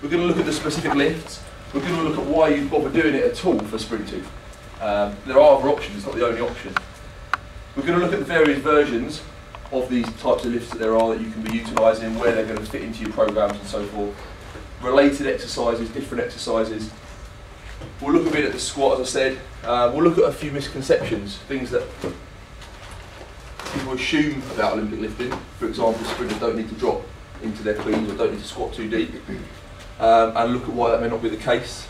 We're going to look at the specific lifts. We're going to look at why you bother doing it at all for sprinting. There are other options, it's not the only option. We're going to look at the various versions of these types of lifts that there are that you can be utilising, where they're going to fit into your programs and so forth. Related exercises, different exercises. We'll look a bit at the squat, as I said. We'll look at a few misconceptions, things that people assume about Olympic lifting. For example, sprinters don't need to drop into their cleans or don't need to squat too deep. And look at why that may not be the case.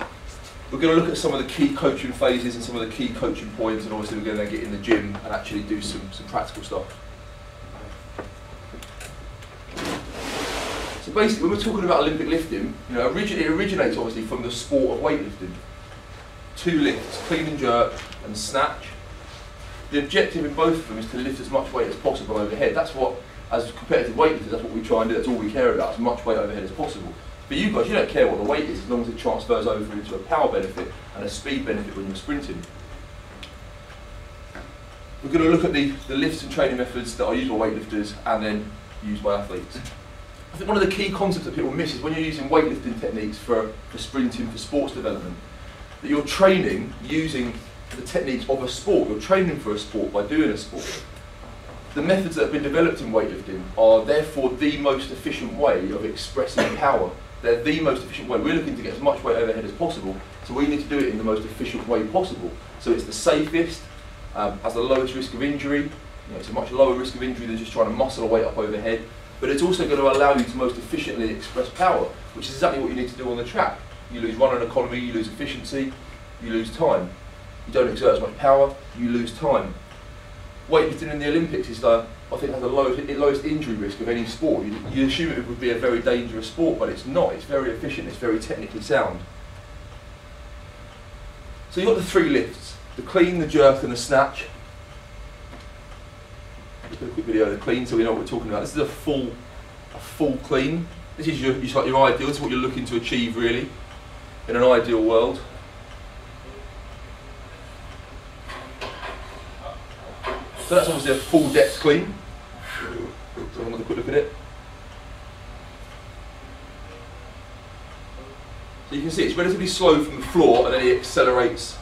We're going to look at some of the key coaching phases and some of the key coaching points, and obviously we're going to get in the gym and actually do some practical stuff. So basically, when we're talking about Olympic lifting, you know, it originates obviously from the sport of weightlifting. 2 lifts, clean and jerk and snatch. The objective in both of them is to lift as much weight as possible overhead. That's what, as competitive weightlifters, that's what we try and do. That's all we care about, as much weight overhead as possible. For you guys, you don't care what the weight is, as long as it transfers over into a power benefit and a speed benefit when you're sprinting. We're going to look at the lifts and training methods that are used by weightlifters and then used by athletes. I think one of the key concepts that people miss is when you're using weightlifting techniques for sprinting, for sports development, that you're training using the techniques of a sport. You're training for a sport by doing a sport. The methods that have been developed in weightlifting are therefore the most efficient way of expressing power. They're the most efficient way. We're looking to get as much weight overhead as possible, so we need to do it in the most efficient way possible. So it's the safest, has the lowest risk of injury. You know, it's a much lower risk of injury than just trying to muscle a weight up overhead. But it's also going to allow you to most efficiently express power, which is exactly what you need to do on the track. You lose running economy, you lose efficiency, you lose time. You don't exert as much power, you lose time. Weightlifting in the Olympics is I think has the lowest injury risk of any sport. You assume it would be a very dangerous sport, but it's not. It's very efficient, it's very technically sound. So you've got the 3 lifts, the clean, the jerk and the snatch. Let's do a quick video of the clean so we know what we're talking about. This is a full clean. This is your ideal, this is what you're looking to achieve really, in an ideal world. So that's obviously a full depth clean. So have another quick look at it. So you can see it's relatively slow from the floor, and then it accelerates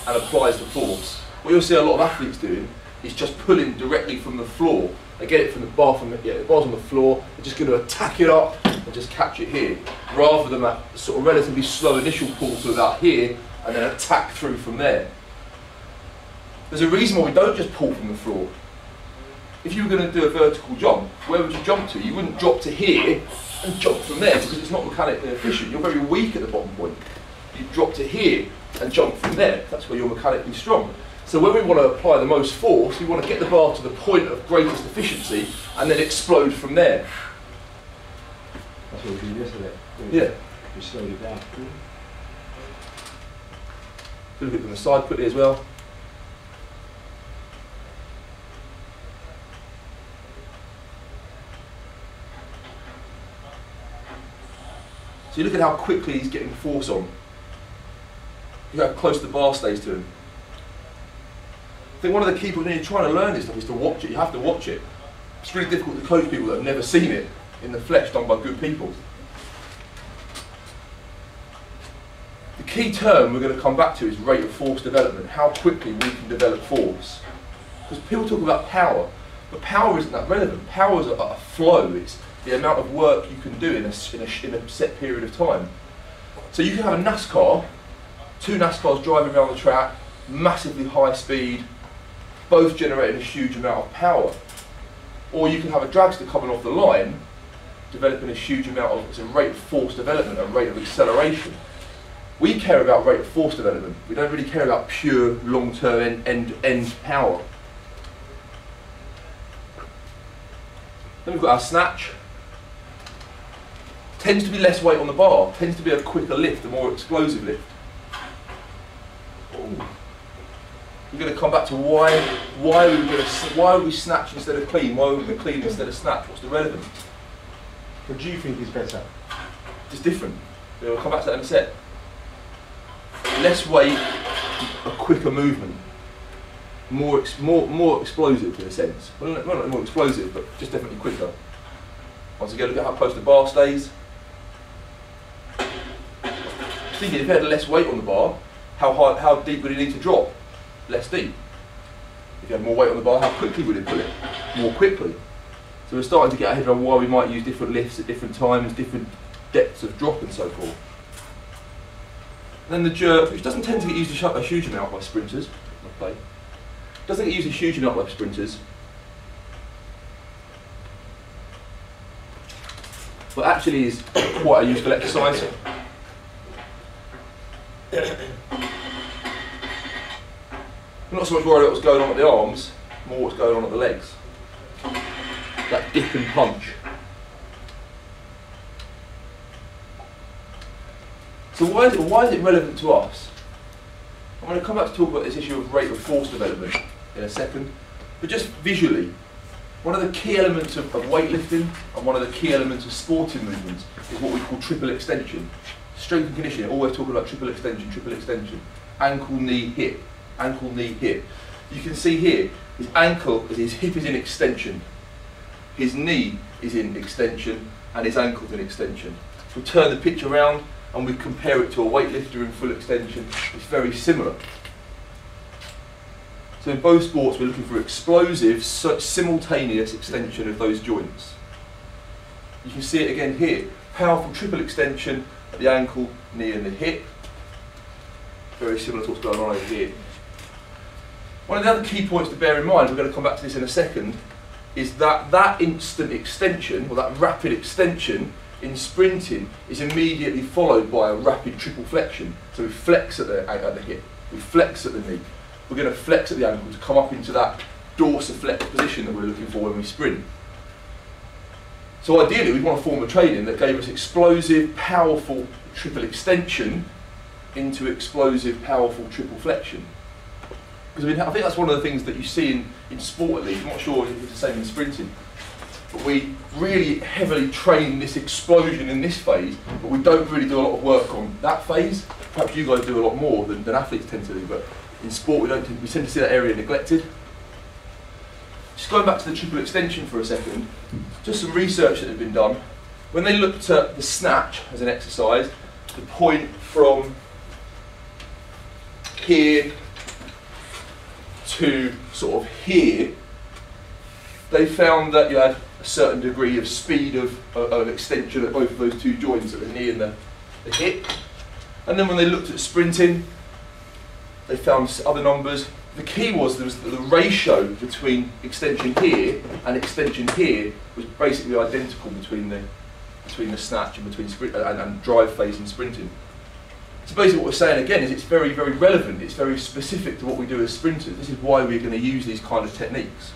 and applies the force. What you'll see a lot of athletes doing is just pulling directly from the floor. They get it from the bar, the bar's on the floor, they're just going to attack it up and just catch it here, rather than that sort of relatively slow initial pull to about here, and then attack through from there. There's a reason why we don't just pull from the floor. If you were going to do a vertical jump, where would you jump to? You wouldn't drop to here and jump from there, because it's not mechanically efficient. You're very weak at the bottom point. You drop to here and jump from there. That's where you're mechanically strong. So when we want to apply the most force, we want to get the bar to the point of greatest efficiency and then explode from there. That's what we did yesterday. Yeah. We slowed it down. Look at it from the side quickly as well. So you look at how quickly he's getting force on. Look how close the bar stays to him. I think one of the key points when you're trying to learn this stuff is to watch it. You have to watch it. It's really difficult to coach people that have never seen it in the flesh done by good people. The key term we're going to come back to is rate of force development, how quickly we can develop force. Because people talk about power, but power isn't that relevant. Power is a flow. It's the amount of work you can do in a set period of time. So you can have a NASCAR, 2 NASCARs driving around the track, massively high speed, both generating a huge amount of power. Or you can have a dragster coming off the line, developing a huge amount of, it's a rate of force development, a rate of acceleration. We care about rate of force development. We don't really care about pure long-term end power. Then we've got our snatch. Tends to be less weight on the bar, tends to be a quicker lift, a more explosive lift. Ooh. We're going to come back to why are we snatch instead of clean? Why are we going to clean instead of snatch? What's the relevance? What do you think is better? It's different. We'll come back to that in a sec. Less weight, a quicker movement. More explosive in a sense. Well, not more explosive, but just definitely quicker. Once again, look at how close the bar stays. Thinking if he had less weight on the bar, how deep would he need to drop? Less deep. If he had more weight on the bar, how quickly would he pull it? More quickly. So we're starting to get our head around why we might use different lifts at different times, different depths of drop and so forth. And then the jerk, which doesn't tend to get used a huge amount by sprinters, doesn't get used a huge amount by sprinters, but actually is quite a useful exercise. I'm not so much worried about what's going on at the arms, more what's going on at the legs. That dip and punch. So why is it relevant to us? I'm going to come back to talk about this issue of rate of force development in a second, but just visually, one of the key elements of weightlifting and one of the key elements of sporting movements is what we call triple extension. Strength and conditioning, always talking about triple extension. Ankle, knee, hip. Ankle, knee, hip. You can see here, his hip is in extension, his knee is in extension, and his ankle's in extension. If we turn the picture around and we compare it to a weightlifter in full extension, it's very similar. So in both sports we're looking for explosive, simultaneous extension of those joints. You can see it again here, powerful triple extension at the ankle, knee and the hip. Very similar to what's going on over here. One of the other key points to bear in mind, we're going to come back to this in a second, is that that instant extension, or that rapid extension in sprinting is immediately followed by a rapid triple flexion. So we flex at the hip, we flex at the knee, we're going to flex at the ankle to come up into that dorsiflex position that we're looking for when we sprint. So ideally we want to form a training that gave us explosive, powerful triple extension into explosive, powerful triple flexion. Because I think that's one of the things that you see in sport at least. I'm not sure if it's the same in sprinting. But we really heavily train this explosion in this phase, but we don't really do a lot of work on that phase. Perhaps you guys do a lot more than athletes tend to do, but in sport we tend to see that area neglected. Just going back to the triple extension for a second, just some research that had been done. When they looked at the snatch as an exercise, the point from here to sort of here, they found that you had a certain degree of speed of extension at both of those two joints, at the knee and the hip. And then when they looked at sprinting, they found other numbers. The key was there was the ratio between extension here and extension here was basically identical between the snatch and between sprint and drive phase and sprinting. So basically what we're saying again is it's very, very relevant, it's very specific to what we do as sprinters. This is why we're going to use these kind of techniques.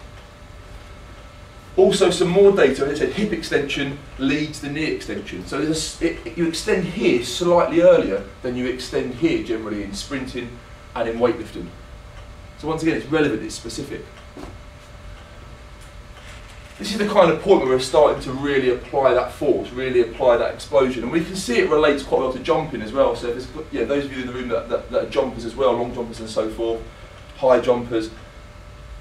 Also some more data, as I said, hip extension leads the knee extension. So you extend here slightly earlier than you extend here generally in sprinting and in weightlifting. So once again it's relevant, it's specific. This is the kind of point where we're starting to really apply that force, really apply that explosion, and we can see it relates quite well to jumping as well. So if there's, those of you in the room that are jumpers as well, long jumpers and so forth, high jumpers,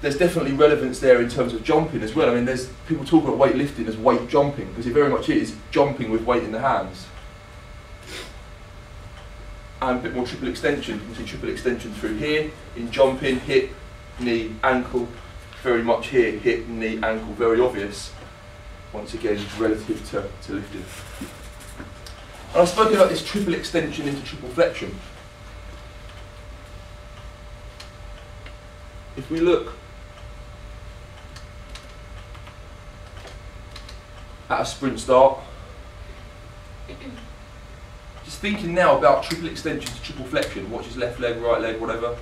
there's definitely relevance there in terms of jumping as well. I mean, there's people talk about weightlifting as weight jumping, because it very much is jumping with weight in the hands. And a bit more triple extension. You can see triple extension through here, in jumping, hip, knee, ankle. Very much here, hip, knee, ankle, very obvious, once again, relative to lifting. And I've spoken about this triple extension into triple flexion. If we look at a sprint start, just thinking now about triple extension to triple flexion, watch his left leg, right leg, whatever,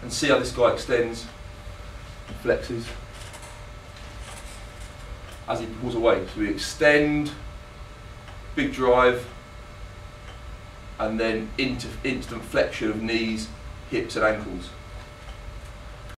and see how this guy extends, flexes as he pulls away. So we extend, big drive, and then instant flexion of knees, hips and ankles.